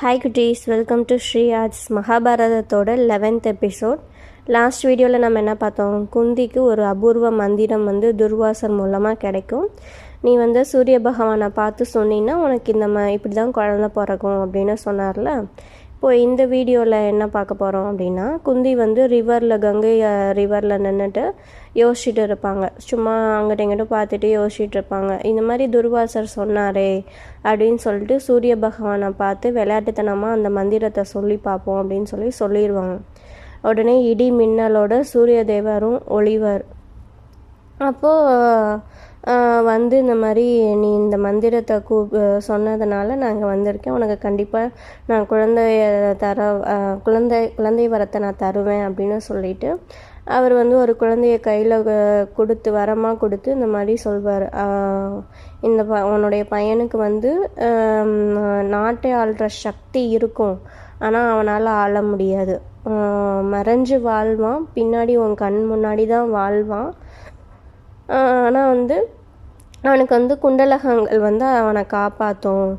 Hi குட்டீஸ், welcome to Sri Arts. மகாபாரதத்தோட 11th episode. Last வீடியோவில் நம்ம என்ன பார்த்தோம்? குந்திக்கு ஒரு அபூர்வ மந்திரம் துர்வாசர் மூலமாக கிடைக்கும். நீ சூரிய பகவானை பார்த்து சொன்னீங்கன்னா உனக்கு இப்படி தான் குழந்தை பிறக்கும் அப்படின்னு சொன்னார்ல. இப்போது இந்த வீடியோவில் என்ன பார்க்க போகிறோம் அப்படின்னா, குந்தி கங்கை ரிவரில் நின்றுட்டு யோசிச்சுட்டு இருப்பாங்க. சும்மா அங்கிட்ட இங்கிட்ட பார்த்துட்டு யோசிச்சுட்டு இருப்பாங்க. இந்த மாதிரி துர்வாசர் சொன்னாரே அப்படின்னு சொல்லிட்டு சூரிய பகவானை பார்த்து விளையாட்டுத்தனமாக அந்த மந்திரத்தை சொல்லி பார்ப்போம் அப்படின்னு சொல்லிடுவாங்க. உடனே இடி மின்னலோட சூரிய தேவரும் ஒளிவர். அப்போது இந்த மாதிரி நீ இந்த மந்திரத்தை சொன்னதுனால நாங்கள் வந்திருக்கேன், உனக்கு கண்டிப்பாக நான் குழந்தை வரத்தை நான் தருவேன் அப்படின்னு சொல்லிட்டு அவர் ஒரு குழந்தைய கையில் வரமாக கொடுத்து இந்த மாதிரி சொல்வார். உன்னுடைய பையனுக்கு நாட்டை ஆள்ற சக்தி இருக்கும், ஆனால் அவனால் ஆள முடியாது. மறைஞ்சு வாழ்வான், பின்னாடி உன் கண் முன்னாடி தான் வாழ்வான். ஆனால் அவனுக்கு குண்டலகங்கள் அவனை காப்பாற்றும்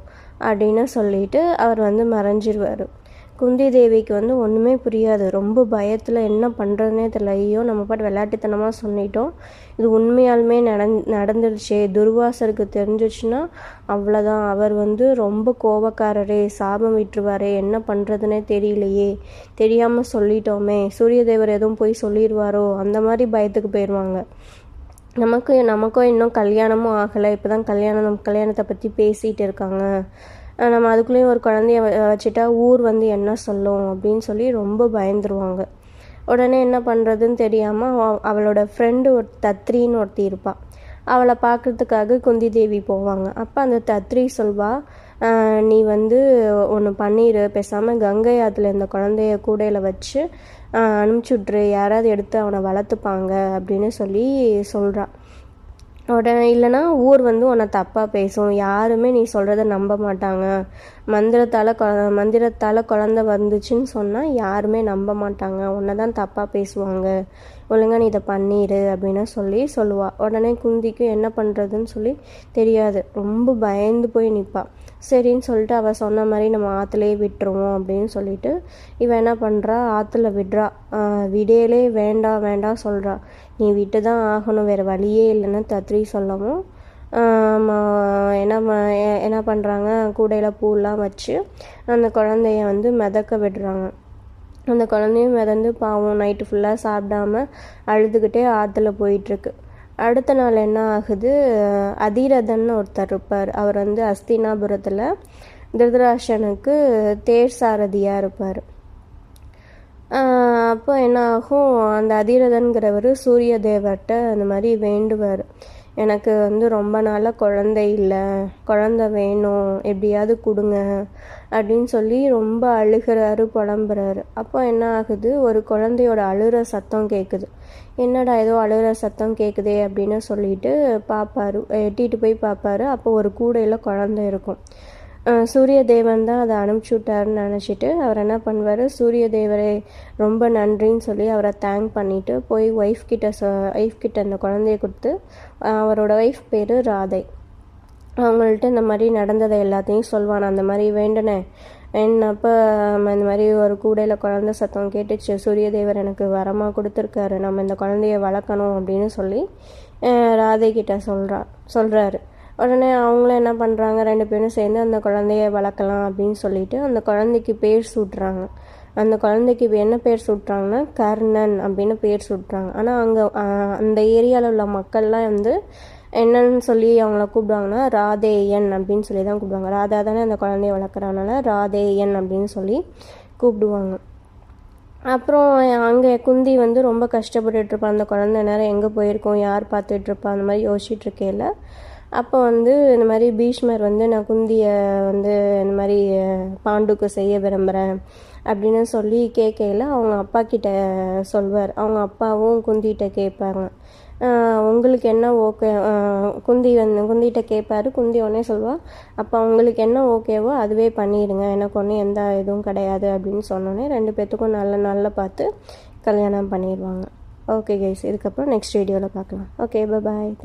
அப்படின்னு சொல்லிட்டு அவர் மறைஞ்சிருவார். குந்தி தேவிக்கு ஒன்றுமே புரியாது. ரொம்ப பயத்தில் என்ன பண்ணுறதுனே தெரியல. ஐயோ, நம்ம பாட்டு விளையாட்டுத்தனமாக சொல்லிட்டோம், இது உண்மையாலுமே நடந்துடுச்சே, துர்வாசருக்கு தெரிஞ்சிச்சுன்னா அவ்வளோதான், அவர் ரொம்ப கோபக்காரரே, சாபம் விட்டுருவாரே, என்ன பண்ணுறதுனே தெரியலையே, தெரியாமல் சொல்லிட்டோமே, சூரிய தேவர் எதுவும் போய் சொல்லிடுவாரோ, அந்த மாதிரி பயத்துக்கு போயிடுவாங்க. நமக்கும் இன்னும் கல்யாணமும் ஆகலை, இப்போ தான் கல்யாணத்தை பற்றி பேசிகிட்டு இருக்காங்க, நம்ம அதுக்குள்ளேயும் ஒரு குழந்தைய வச்சுட்டா ஊர் என்ன சொல்லும் அப்படின்னு சொல்லி ரொம்ப பயந்துருவாங்க. உடனே என்ன பண்ணுறதுன்னு தெரியாமல் அவளோட ஃப்ரெண்டு தத்ரின்னு ஒருத்தி இருப்பாள். அவளை பார்க்குறதுக்காக குந்தி தேவி போவாங்க. அப்போ அந்த தத்ரி சொல்வா, நீ ஒன்று பண்ணிடு, பேசாமல் கங்கை ஆற்றுல இந்த குழந்தைய கூடையில் வச்சு அனுப்பிச்சுட்ரு, யாராவது எடுத்து அவனை வளர்த்துப்பாங்க அப்படின்னு சொல்கிறான். உடனே இல்லைனா ஊர் உன்னை தப்பாக பேசும், யாருமே நீ சொல்கிறத நம்ப மாட்டாங்க, மந்திரத்தால் குழந்தை வந்துச்சுன்னு சொன்னால் யாருமே நம்ப மாட்டாங்க, உன்னை தான் தப்பாக பேசுவாங்க, ஒழுங்கா நீ இதை பண்ணிடு அப்படின்னு சொல்லுவாள். உடனே குந்திக்கு என்ன பண்ணுறதுன்னு தெரியாது, ரொம்ப பயந்து போய் நிற்பாள். சரின்னு சொல்லிட்டு அவள் சொன்ன மாதிரி நம்ம ஆற்றுலேயே விட்டுருவோம் அப்படின்னு சொல்லிட்டு இவன் என்ன பண்ணுறா, ஆற்றுல விடுறா. விடையிலே வேண்டாம் சொல்கிறா. நீ விட்டு தான் ஆகணும், வேறு வழியே இல்லைன்னு தத்ரி சொல்லவும் என்ன பண்ணுறாங்க, கூடையில் பூலாம் வச்சு அந்த குழந்தைய மிதக்க விடுறாங்க. அந்த குழந்தையும் மிதந்து பாவம் நைட்டு ஃபுல்லாக சாப்பிடாம அழுதுகிட்டே ஆற்றுல போயிட்டுருக்கு. அடுத்த நாள் என்ன ஆகுது, அதிரதன் ஒருத்தர் இருப்பார். அவர் அஸ்தினாபுரத்தில் திருதராஷ்டிரனுக்கு தேர் சாரதியாக இருப்பார். அப்போ என்ன ஆகும், அந்த அதிரதன்கிறவர் சூரிய தேவர்கிட்ட அந்த மாதிரி வேண்டுவார், எனக்கு ரொம்ப நாளாக குழந்தை இல்லை, குழந்தை வேணும், எப்படியாவது கொடுங்க அப்படின்னு சொல்லி ரொம்ப அழுகிறாரு, புலம்புறாரு. அப்போ என்ன ஆகுது, ஒரு குழந்தையோட அழுகிற சத்தம் கேட்குது. என்னடா ஏதோ அழுகிற சத்தம் கேட்குதே அப்படின்னு சொல்லிட்டு பார்ப்பாரு, எட்டிட்டு போய் பார்ப்பாரு. அப்போ ஒரு கூடையில் குழந்தை இருக்கும். சூரிய தேவன் தான் அதை அனுப்பிச்சி விட்டாருன்னு நினச்சிட்டு அவர் என்ன பண்ணுவார், சூரிய தேவரே ரொம்ப நன்றின்னு சொல்லி அவரை தேங்க் பண்ணிவிட்டு போய் ஒய்ஃப் கிட்ட அந்த குழந்தைய கொடுத்து, அவரோட ஒய்ஃப் பேர் ராதை, அவங்கள்ட்ட இந்த மாதிரி நடந்ததை எல்லாத்தையும் சொல்வான். அந்த மாதிரி வேண்டினேன், வேணப்போ இந்த மாதிரி ஒரு கூடையில் குழந்தை சத்தம் கேட்டுச்சு, சூரிய தேவர் எனக்கு வரமாக கொடுத்துருக்காரு, நம்ம இந்த குழந்தைய வளர்க்கணும் அப்படின்னு சொல்லி ராதை கிட்ட சொல்கிறாரு. உடனே அவங்களும் என்ன பண்ணுறாங்க, 2 பேரும் சேர்ந்து அந்த குழந்தைய வளர்க்கலாம் அப்படின்னு சொல்லிட்டு அந்த குழந்தைக்கு பேர் சூட்டுறாங்க. அந்த குழந்தைக்கு என்ன பேர் சூட்டுறாங்கன்னா கர்ணன் அப்படின்னு பேர் சூட்டுறாங்க. ஆனால் அங்கே அந்த ஏரியாவில் உள்ள மக்கள்லாம் என்னன்னு சொல்லி அவங்கள கூப்பிடுவாங்கன்னா ராதேயன் அப்படின்னு சொல்லி தான் கூப்பிடுவாங்க. ராதா தானே அந்த குழந்தைய வளர்க்குறதுனால ராதேயன் அப்படின்னு சொல்லி கூப்பிடுவாங்க. அப்புறம் அங்கே குந்தி ரொம்ப கஷ்டப்பட்டுட்ருப்பான். அந்த குழந்தை நேரம் எங்கே போயிருக்கோம், யார் பார்த்துட்ருப்பா, அந்த மாதிரி யோசிச்சுட்ருக்கையில் அப்போ இந்த மாதிரி பீஷ்மர் நான் குந்தியை இந்த மாதிரி பாண்டுக்கு செய்ய விரும்புகிறேன் அப்படின்னு சொல்லி கேட்கையில் அவங்க அப்பா கிட்ட சொல்வார். அவங்க அப்பாவும் குந்திகிட்ட கேட்பாங்க, உங்களுக்கு என்ன ஓகே, குந்திகிட்ட கேட்பாரு. குந்தி உடனே சொல்வா, அப்போ உங்களுக்கு என்ன ஓகேவோ அதுவே பண்ணிடுங்க, எனக்கு ஒன்றும் எந்த இதுவும் கிடையாது அப்படின்னு சொன்னோன்னே 2 பேர்த்துக்கும் நல்ல பார்த்து கல்யாணம் பண்ணிடுவாங்க. ஓகே கைஸ், இதுக்கப்புறம் நெக்ஸ்ட் வீடியோவில் பார்க்கலாம். ஓகே, பாய்.